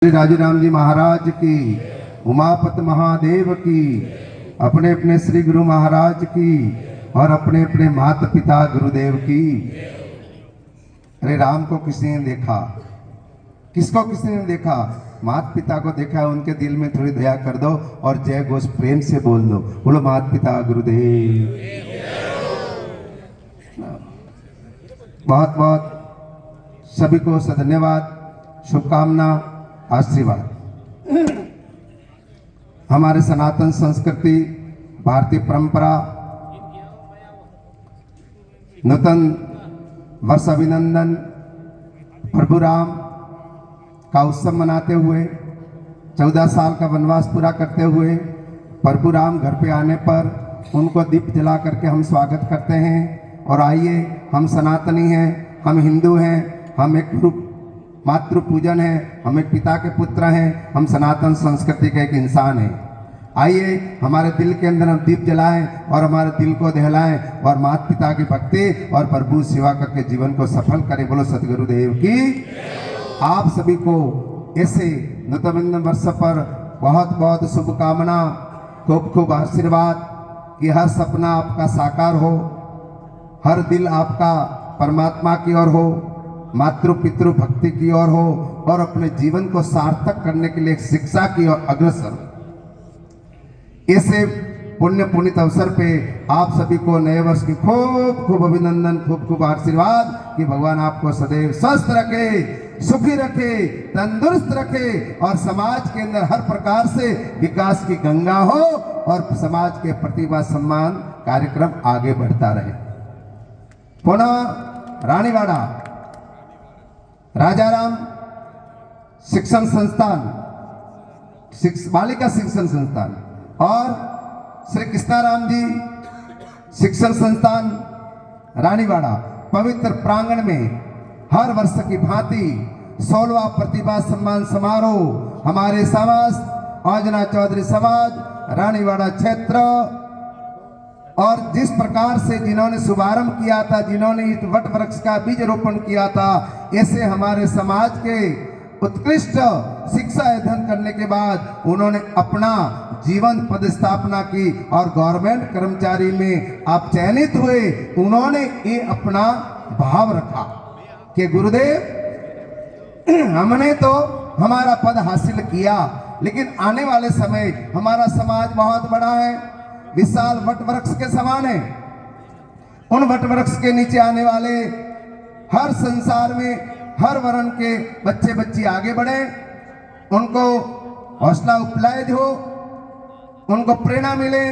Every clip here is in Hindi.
श्री राजूराम जी महाराज की, उमापत महादेव की, अपने अपने श्री गुरु महाराज की और अपने अपने माता पिता गुरुदेव की। अरे राम को किसी ने देखा, किसको किसी ने देखा? माता पिता को देखा, उनके दिल में थोड़ी दया कर दो और जय घोष प्रेम से बोल दो, बोलो माता पिता गुरुदेव। बहुत बहुत सभी को धन्यवाद, शुभकामना, आशीर्वाद। हमारे सनातन संस्कृति, भारतीय परंपरा, नूतन वर्ष अभिनंदन प्रभु राम का उत्सव मनाते हुए 14 साल का वनवास पूरा करते हुए प्रभु राम घर पे आने पर उनको दीप जला करके हम स्वागत करते हैं। और आइए, हम सनातनी हैं, हम हिंदू हैं, हम एक ग्रुप मातृ पूजन है, हम एक पिता के पुत्र हैं, हम सनातन संस्कृति के एक इंसान हैं। आइए हमारे दिल के अंदर हम दीप जलाएं और हमारे दिल को दहलाएं और माता पिता की भक्ति और प्रभु सेवा करके जीवन को सफल करें। बोलो सतगुरुदेव की। आप सभी को ऐसे नूतन वर्ष पर बहुत बहुत शुभकामना, खूब खूब आशीर्वाद कि हर सपना आपका साकार हो, हर दिल आपका परमात्मा की ओर हो, मातृ पितृ भक्ति की ओर हो और अपने जीवन को सार्थक करने के लिए शिक्षा की ओर अग्रसर। ऐसे पुण्य पुनीत अवसर पे आप सभी को नए वर्ष की खूब खूब अभिनंदन, खूब खूब आशीर्वाद कि भगवान आपको सदैव स्वस्थ रखे, सुखी रखे, तंदुरुस्त रखे और समाज के अंदर हर प्रकार से विकास की गंगा हो और समाज के प्रतिभा सम्मान कार्यक्रम आगे बढ़ता रहे। पुनः रानीवाड़ा राजाराम शिक्षण संस्थान, बालिका शिक्षण संस्थान और श्री कृष्णाराम जी शिक्षण संस्थान रानीवाड़ा पवित्र प्रांगण में हर वर्ष की भांति 16वां प्रतिभा सम्मान समारोह हमारे समाज आजना चौधरी समाज रानीवाड़ा क्षेत्र और जिस प्रकार से जिन्होंने शुभारंभ किया था, जिन्होंने इस वट वृक्ष का बीज रोपण किया था, ऐसे हमारे समाज के उत्कृष्ट शिक्षा अध्ययन करने के बाद उन्होंने अपना जीवन पद स्थापना की और गवर्नमेंट कर्मचारी में आप चयनित हुए। उन्होंने ये अपना भाव रखा कि गुरुदेव हमने तो हमारा पद हासिल किया, लेकिन आने वाले समय हमारा समाज बहुत बड़ा है, विशाल वट वृक्ष के समान है। उन वट वृक्ष के नीचे आने वाले हर संसार में हर वर्ण के बच्चे बच्ची आगे बढ़े, उनको हौसला उपलब्ध हो, उनको प्रेरणा मिले,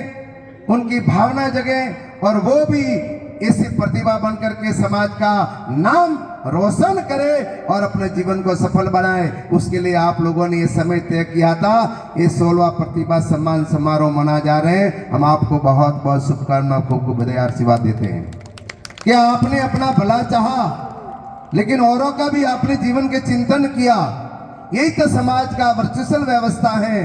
उनकी भावना जगे और वो भी ऐसी प्रतिभा बनकर के समाज का नाम रोशन करे और अपने जीवन को सफल बनाए। उसके लिए आप लोगों ने ये समय तय किया था, ये 16वां प्रतिभा सम्मान समारोह मना जा रहे हैं। हम आपको बहुत बहुत शुभकामना, खूब खूब बधाई आशीर्वाद देते हैं कि आपने अपना भला चाहा, लेकिन औरों का भी आपने जीवन के चिंतन किया। यही तो समाज का वर्चस्व व्यवस्था है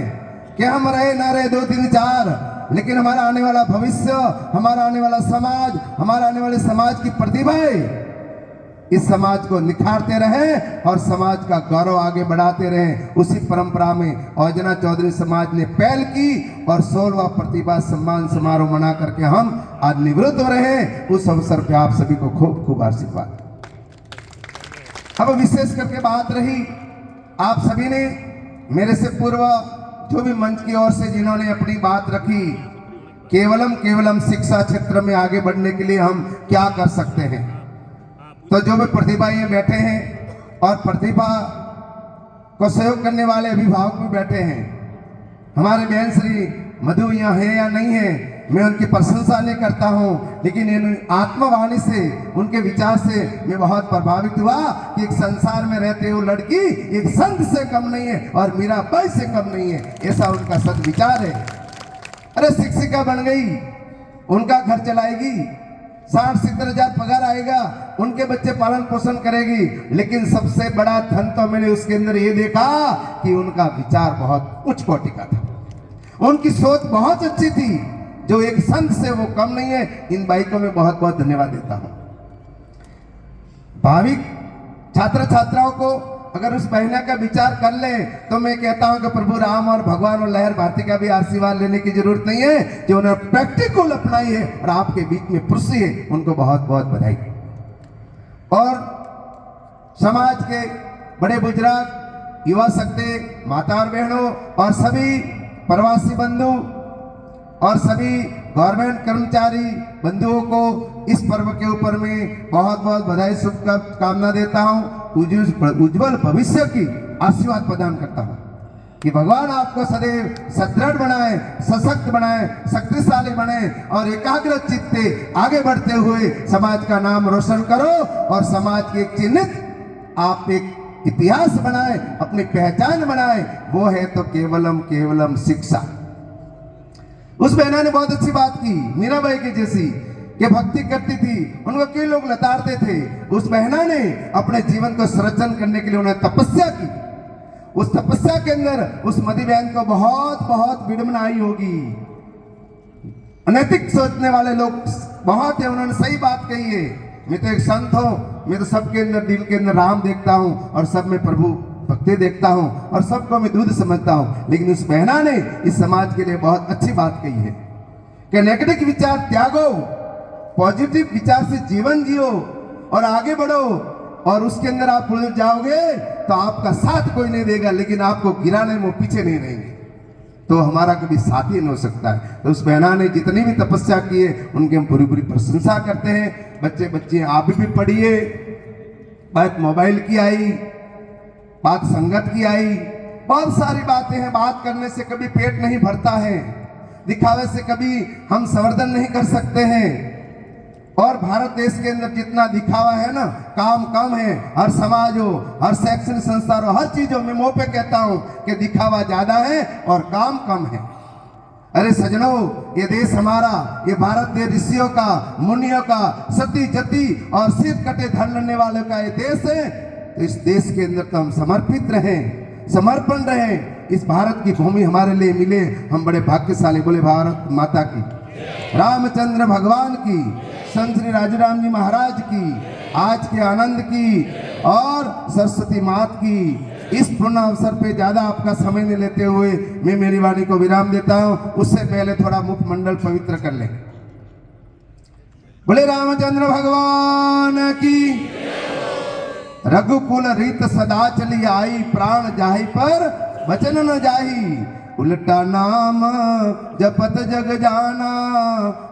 कि हम रहे ना रहे 2 3 4, लेकिन हमारा आने वाला भविष्य, हमारा आने वाला समाज, हमारा आने वाले समाज की प्रतिभाएं इस समाज को निखारते रहे और समाज का गौरव आगे बढ़ाते रहे। उसी परंपरा में औजना चौधरी समाज ने पहल की और 16वां प्रतिभा सम्मान समारोह मना करके हम आज निवृत्त हो रहे हैं। उस अवसर पे आप सभी को खूब खूब आशीर्वाद। अब विशेष करके बात रही, आप सभी ने मेरे से पूर्व जो भी मंच की ओर से जिन्होंने अपनी बात रखी, केवलम शिक्षा क्षेत्र में आगे बढ़ने के लिए हम क्या कर सकते हैं, तो जो भी प्रतिभा ये बैठे हैं और प्रतिभा को सहयोग करने वाले अभिभावक भी बैठे हैं। हमारे बहन श्री मधु यहाँ है या नहीं है, मैं उनकी प्रशंसा नहीं करता हूँ, लेकिन इन आत्मवाणी से, उनके विचार से मैं बहुत प्रभावित हुआ कि एक संसार में रहते हुए लड़की एक संत से कम नहीं है और मीराबाई से कम नहीं है, ऐसा उनका सद विचार है। अरे शिक्षिका बन गई, उनका घर चलाएगी, 60-70 हजार पगार आएगा, उनके बच्चे पालन पोषण करेगी, लेकिन सबसे बड़ा धन तो मैंने उसके अंदर ये देखा कि उनका विचार बहुत उच्च कोटि का था, उनकी सोच बहुत अच्छी थी, जो एक संत से वो कम नहीं है। इन भाई को मैं बहुत बहुत धन्यवाद देता हूं। भाविक छात्र छात्राओं को अगर उस महीने का विचार कर ले तो मैं कहता हूं कि प्रभु राम और भगवान और लहर भारती का भी आशीर्वाद लेने की जरूरत नहीं है। जो उन्होंने प्रैक्टिकल अपनाई है और आपके बीच में पुरुषी है, उनको बहुत बहुत बधाई। और समाज के बड़े बुजुर्ग, युवा शक्ति, माता और बहनों और सभी प्रवासी बंधु और सभी गवर्नमेंट कर्मचारी बंधुओं को इस पर्व के ऊपर में बहुत बहुत बधाई, शुभकामना देता हूँ। उज्जवल भविष्य की आशीर्वाद प्रदान करता हूँ कि भगवान आपको सदैव सदृढ़ बनाए, सशक्त बनाए, शक्तिशाली बने और एकाग्र चित्ते आगे बढ़ते हुए समाज का नाम रोशन करो और समाज की एक चिन्हित आप एक इतिहास बनाए, अपनी पहचान बनाए। वो है तो केवलम केवलम शिक्षा। उस बहना ने बहुत अच्छी बात की, मीराबाई की जैसी, कि भक्ति करती थी, उनको कई लोग लताड़ते थे। उस बहना ने अपने जीवन को सृजन करने के लिए उन्हें तपस्या की। उस तपस्या के अंदर उस मदी बहन को बहुत बहुत विडंबना आई होगी। अनैतिक सोचने वाले लोग बहुत है, उन्होंने सही बात कही है। मैं तो एक संत हूं, मैं तो सबके अंदर दिल के अंदर राम देखता हूं और सब में प्रभु भक्ति देखता हूं और सबको मैं दूध समझता हूं। लेकिन उस बहना ने इस समाज के लिए बहुत अच्छी बात कही है कि नेगेटिव विचार त्यागो, पॉजिटिव विचार से जीवन जियो और आगे बढ़ो। और उसके अंदर आप उलझ जाओगे तो आपका साथ कोई नहीं देगा, लेकिन आपको गिराने में पीछे नहीं रहेंगे, तो हमारा कभी साथी नहीं हो सकता है। तो उस बहना ने जितनी भी तपस्या की है उनकी हम पूरी पूरी प्रशंसा करते हैं। बच्चे बच्चे आप भी पढ़िए। बात मोबाइल की आई, बात संगत की आई, बहुत सारी बातें हैं। बात करने से कभी पेट नहीं भरता है, दिखावे से कभी हम संवर्धन नहीं कर सकते हैं। और भारत देश के अंदर जितना दिखावा है ना, काम कम है। हर समाज हो, हर शैक्षणिक संस्था हो, हर चीज हो, मैं मुंह पे कहता हूं कि दिखावा ज्यादा है और काम कम है। अरे सजनों, ये देश हमारा, ये भारत देश ऋषियों का, मुनियों का, सती जति और सिर कटे धर लेने वालों का ये देश है। तो इस देश के अंदर तो हम समर्पित रहें, समर्पण रहें। इस भारत की भूमि हमारे लिए मिले, हम बड़े भाग्यशाली। बोले भारत माता की, रामचंद्र भगवान की, संत श्री राजूराम जी महाराज की, आज के आनंद की और सरस्वती मात की। इस पूर्ण अवसर पे ज्यादा आपका समय नहीं लेते हुए मैं मेरी वाणी को विराम देता हूं। उससे पहले थोड़ा मुखमंडल पवित्र कर लें। बोले रामचंद्र भगवान की। रघुकुल रीत सदा चली आई, प्राण जाहि पर वचन न जाही। उल्टा नाम जपत जग जाना,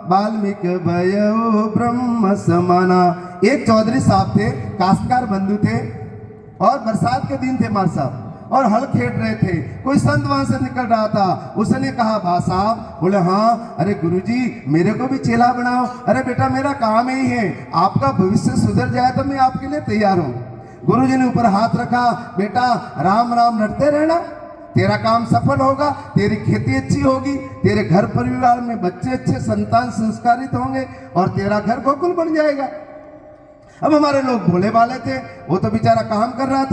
वाल्मीकि भयो ब्रह्म समाना। एक चौधरी साहब थे, काश्तकार बंधु थे और बरसात के दिन थे मार साहब, और हल खेत रहे थे। कोई संत वहां से निकल रहा था, उसने कहा बा साहब, बोले हाँ, अरे गुरुजी मेरे को भी चेला बनाओ। अरे बेटा मेरा काम ही है, आपका भविष्य सुधर जाए तो मैं आपके लिए तैयार हूँ। गुरुजी ने ऊपर हाथ रखा, बेटा राम राम रटते रहना, तेरा काम सफल होगा, तेरी खेती अच्छी होगी, तेरे घर परिवार में बच्चे अच्छे संतान संस्कारित होंगे और तेरा घर गोकुल बन जाएगा। अब हमारे लोग भोले वाले थे, वो तो बेचारा काम कर रहा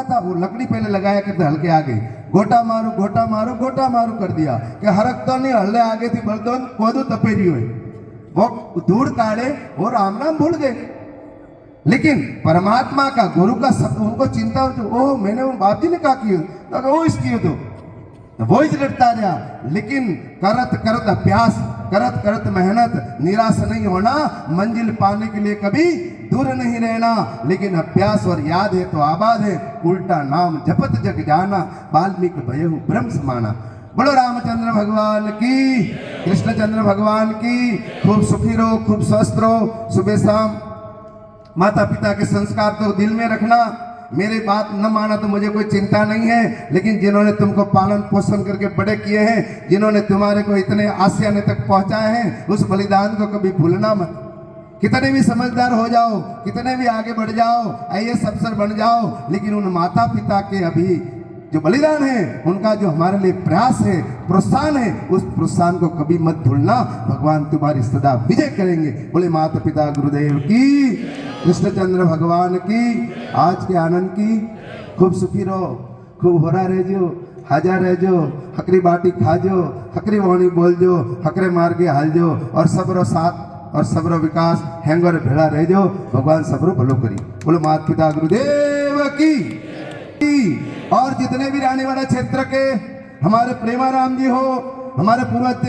था। वो लकड़ी पहले लगाया करते हल्के आगे, गोटा मारू गोटा मारू गोटा मारू कर दिया कि हरक तो नहीं, हल्ले आगे थी बलदोन कोदू तपेरी हुए, वो धूड़ काढ़े और राम नाम भूल गए। लेकिन परमात्मा का, गुरु का शब्द उनको चिंता हो, ओह मैंने उन बाप जी ने कहा किया तो वो इसकी तो वो ही लड़ता रहा। लेकिन करत करत अभ्यास, करत करत मेहनत, निराश नहीं होना, मंजिल पाने के लिए कभी दूर नहीं रहना। लेकिन अभ्यास और याद है तो आबाद है, उल्टा नाम जपत जग जाना, वाल्मीकि भयो ब्रह्म समाना। बोलो रामचंद्र भगवान की, कृष्णचंद्र भगवान की। खूब सुखी रहो, खूब स्वस्थ रहो। सुबह शाम माता पिता के संस्कार तो दिल में रखना। मेरी बात न माना तो मुझे कोई चिंता नहीं है, लेकिन जिन्होंने तुमको पालन पोषण करके बड़े किए हैं, जिन्होंने तुम्हारे को इतने आसियाने तक पहुंचाए हैं, उस बलिदान को कभी भूलना मत। कितने भी समझदार हो जाओ, कितने भी आगे बढ़ जाओ, IAS अफसर बन जाओ, लेकिन उन माता पिता के अभी जो बलिदान है, उनका जो हमारे लिए प्रयास है, प्रोत्साहन है, उस प्रोत्साहन को कभी मत भूलना। भगवान तुम्हारी सदा विजय करेंगे। बोले माता पिता गुरुदेव की, कृष्णचंद्र भगवान की, आज के आनंद की। खूब सुखी रहो, खूब होरा रहजो, हाजा रहजो, हकरी बाटी खाजो, हकरी वाणी बोलजो, हकरे मार के हालजो, और सबरो साथ और सबरो विकास हैंगर भेड़ा रहजो। भगवान सबरो भलो करी। बोलो माता पिता गुरुदेव की। और जितने भी रानीवाड़ा क्षेत्र के हमारे प्रेमाराम जी हो, हमारे पूर्व अध्यक्ष